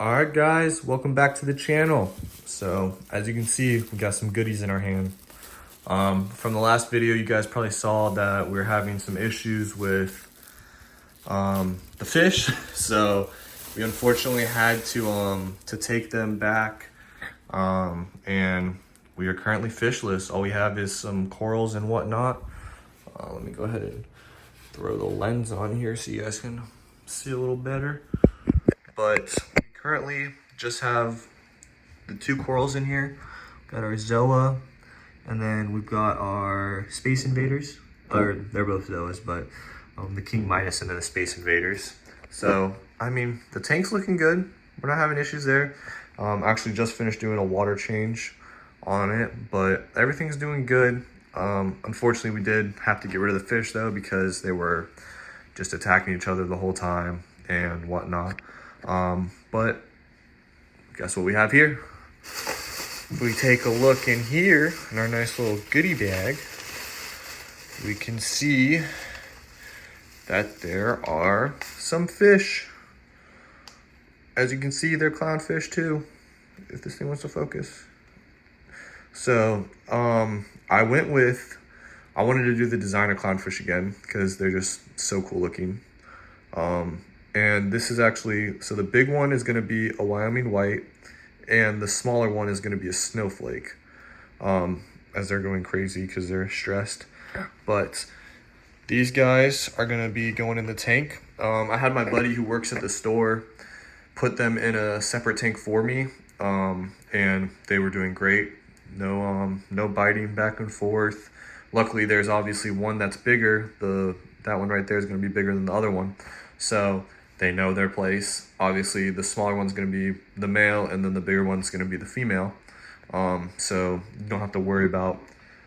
All right, guys, welcome back to the channel. So as you can see, we got some goodies in our hand. From the last video, you guys probably saw that we're having some issues with the fish. So we unfortunately had to take them back, and we are currently fishless. All we have is some corals and whatnot. Let me go ahead and throw the lens on here so you guys can see a little better. But we currently just have the two corals in here. Got our Zoa, and then we've got our Space Invaders. Or they're both Zoas, but the King Midas and then the Space Invaders. So, I mean, the tank's looking good. We're not having issues there. Actually just finished doing a water change on it, but everything's doing good. Unfortunately, we did have to get rid of the fish though, because they were just attacking each other the whole time and whatnot. But guess what we have here? If we take a look in here in our nice little goodie bag, we can see that there are some fish. As you can see, they're clownfish too, if this thing wants to focus. So, I wanted to do the designer clownfish again because they're just so cool looking. And this is actually, so the big one is going to be a Wyoming white, and the smaller one is going to be a snowflake, as they're going crazy because they're stressed. But these guys are going to be going in the tank. I had my buddy who works at the store put them in a separate tank for me, and they were doing great. No biting back and forth. Luckily, there's obviously one that's bigger. That one right there is going to be bigger than the other one. So they know their place. Obviously, the smaller one's going to be the male, and then the bigger one's going to be the female. So you don't have to worry about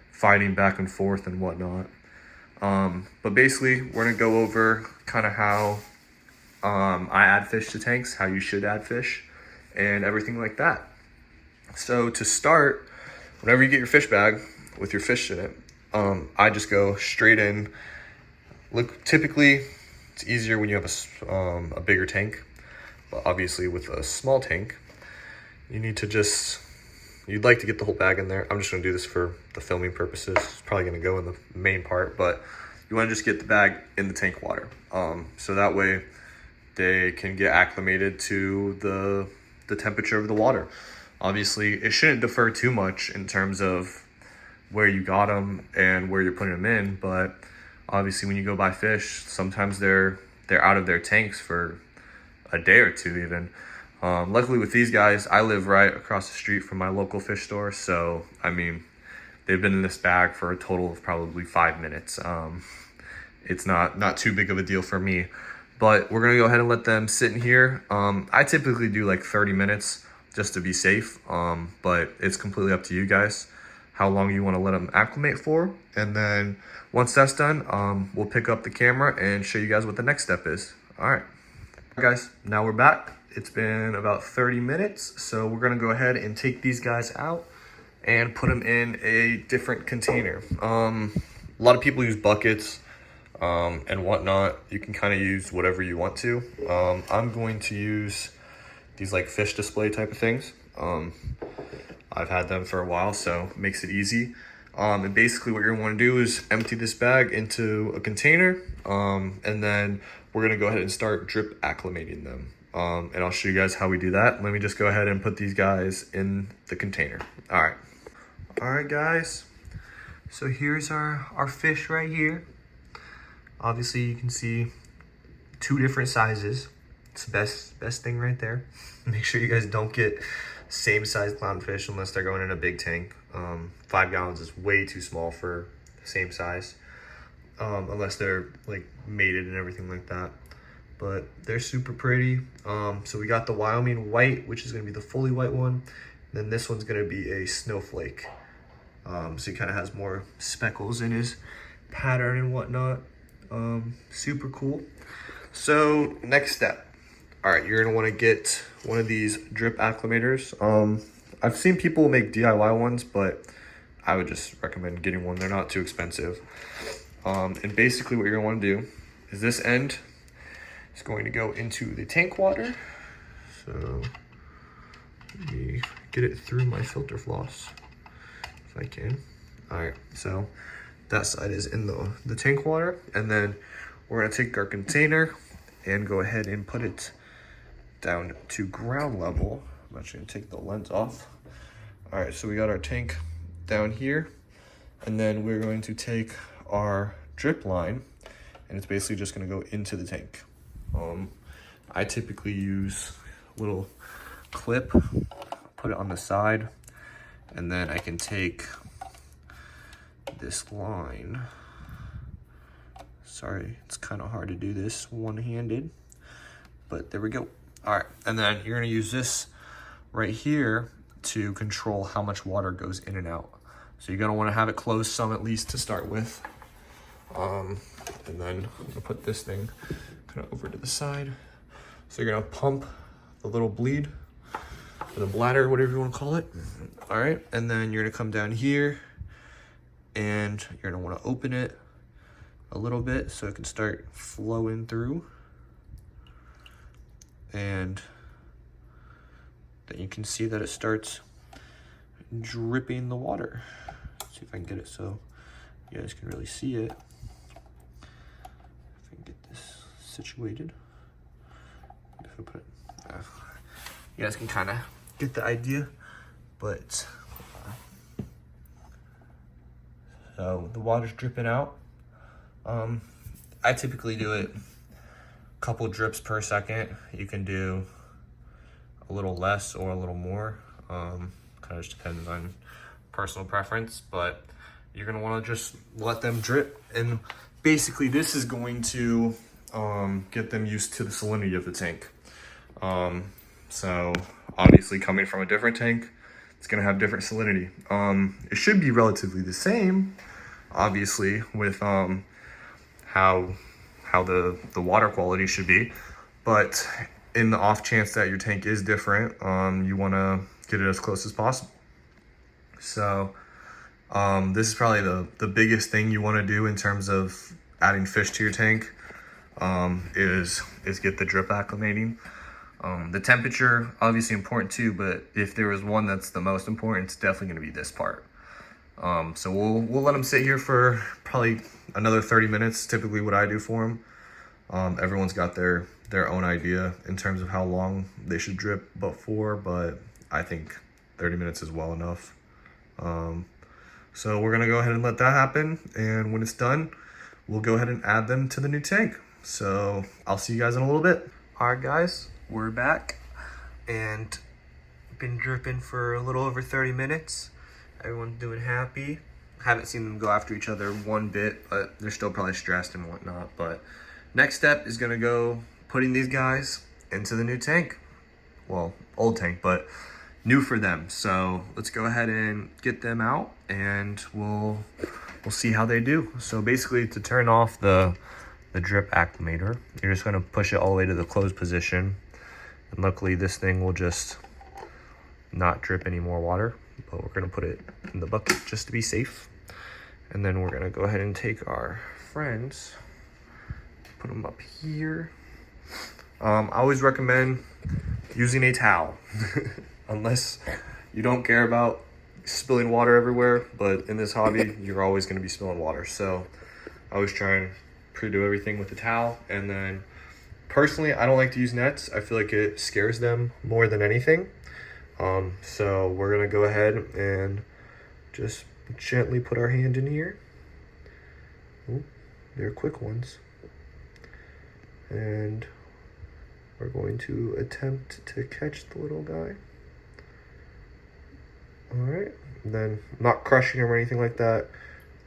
fighting back and forth and whatnot. But basically, we're going to go over kind of how I add fish to tanks, how you should add fish, and everything like that. So to start, whenever you get your fish bag with your fish in it, I just go straight in. Look, typically, it's easier when you have a bigger tank, but obviously with a small tank, you need to you'd like to get the whole bag in there. I'm just going to do this for the filming purposes. It's probably going to go in the main part, but you want to just get the bag in the tank water. So that way they can get acclimated to the temperature of the water. Obviously, it shouldn't differ too much in terms of where you got them and where you're putting them in, but obviously when you go buy fish, sometimes they're out of their tanks for a day or two even. Luckily with these guys, I live right across the street from my local fish store, so I mean, they've been in this bag for a total of probably 5 minutes. It's not too big of a deal for me, but we're gonna go ahead and let them sit in here. I typically do like 30 minutes just to be safe, but it's completely up to you guys how long you want to let them acclimate for. And then once that's done, we'll pick up the camera and show you guys what the next step is. All right, guys, now we're back. It's been about 30 minutes, so we're gonna go ahead and take these guys out and put them in a different container. A lot of people use buckets and whatnot. You can kind of use whatever you want to. I'm going to use these like fish display type of things. I've had them for a while, so it makes it easy. And basically what you're gonna wanna do is empty this bag into a container, and then we're gonna go ahead and start drip acclimating them. And I'll show you guys how we do that. Let me just go ahead and put these guys in the container. All right, guys. So here's our fish right here. Obviously you can see 2 different sizes. It's the best thing right there. Make sure you guys don't get same size clownfish unless they're going in a big tank. 5 gallons is way too small for the same size, unless they're like mated and everything like that. But they're super pretty. So we got the Wyoming white, which is going to be the fully white one. Then this one's going to be a snowflake. So he kind of has more speckles in his pattern and whatnot. Super cool. So next step. All right, you're gonna want to get one of these drip acclimators. I've seen people make DIY ones, but I would just recommend getting one. They're not too expensive. And basically what you're gonna want to do is this end is going to go into the tank water. So let me get it through my filter floss if I can. All right, so that side is in the tank water, and then we're gonna take our container and go ahead and put it down to ground level. I'm actually gonna take the lens off. All right, so we got our tank down here, and then we're going to take our drip line, and it's basically just gonna go into the tank. I typically use a little clip, put it on the side, and then I can take this line. Sorry, it's kind of hard to do this one-handed, but there we go. All right, and then you're gonna use this right here to control how much water goes in and out. So you're gonna wanna have it closed some at least to start with. And then I'm gonna put this thing kind of over to the side. So you're gonna pump the little bleed, or the bladder, whatever you wanna call it. All right, and then you're gonna come down here and you're gonna wanna open it a little bit so it can start flowing through. And then you can see that it starts dripping the water. Let's see if I can get it so you guys can really see it. If I can get this situated. If I put it, you guys can kind of get the idea, but so the water's dripping out. I typically do it a couple drips per second. You can do a little less or a little more. Kind of just depends on personal preference, but you're gonna wanna just let them drip. And basically this is going to get them used to the salinity of the tank. So obviously coming from a different tank, it's gonna have different salinity. It should be relatively the same, obviously, with how the water quality should be, but in the off chance that your tank is different, you wanna get it as close as possible. So this is probably the biggest thing you wanna do in terms of adding fish to your tank, is get the drip acclimating. The temperature, obviously important too, but if there was one that's the most important, it's definitely gonna be this part. So we'll let them sit here for probably another 30 minutes, typically what I do for them. Everyone's got their own idea in terms of how long they should drip before, but I think 30 minutes is well enough. So we're gonna go ahead and let that happen, and when it's done, we'll go ahead and add them to the new tank. So I'll see you guys in a little bit. All right, guys, we're back, and been dripping for a little over 30 minutes. Everyone's doing happy. Haven't seen them go after each other one bit, but they're still probably stressed and whatnot. But next step is gonna go putting these guys into the new tank. Well, old tank, but new for them. So let's go ahead and get them out, and we'll see how they do. So basically, to turn off the drip acclimator, you're just gonna push it all the way to the closed position. And luckily this thing will just not drip any more water, but we're gonna put it in the bucket just to be safe. And then we're gonna go ahead and take our friends, put them up here. I always recommend using a towel, unless you don't care about spilling water everywhere, but in this hobby, you're always gonna be spilling water. So I always try and pre-do everything with a towel. And then personally, I don't like to use nets. I feel like it scares them more than anything. So we're gonna go ahead and just gently put our hand in here. Ooh, they're quick ones. And we're going to attempt to catch the little guy. All right, and then not crushing him or anything like that.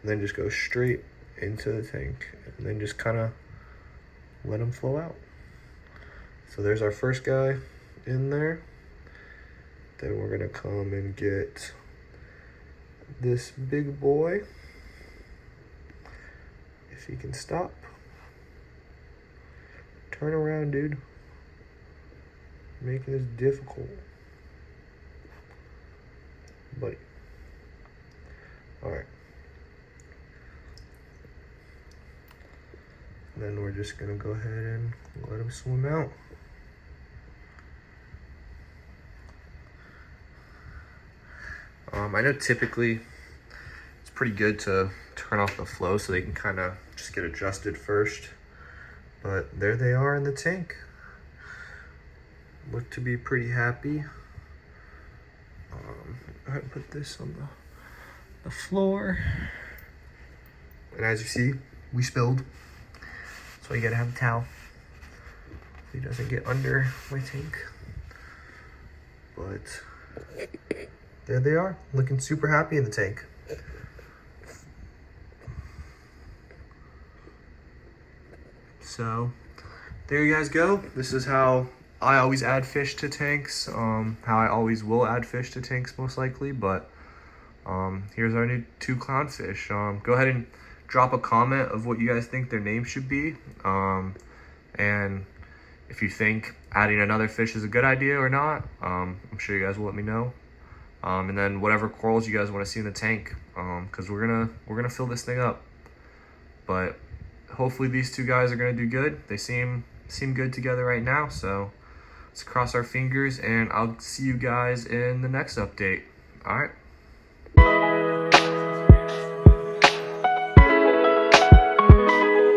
And then just go straight into the tank, and then just kind of let him flow out. So there's our first guy in there. Then we're gonna come and get this big boy, if he can stop. Turn around, dude. Making this difficult, buddy. All right. Then we're just gonna go ahead and let him swim out. I know typically it's pretty good to turn off the flow so they can kind of just get adjusted first. But there they are in the tank. Look to be pretty happy. I put this on the floor. And as you see, we spilled. So you gotta have a towel so he doesn't get under my tank. But there they are, looking super happy in the tank. So there you guys go. This is how I always add fish to tanks, how I always will add fish to tanks most likely. But here's our new 2 clownfish. Go ahead and drop a comment of what you guys think their name should be, and if you think adding another fish is a good idea or not. I'm sure you guys will let me know. And then whatever corals you guys want to see in the tank, because we're gonna fill this thing up. But hopefully these 2 guys are gonna do good. They seem good together right now, so let's cross our fingers, and I'll see you guys in the next update. All right.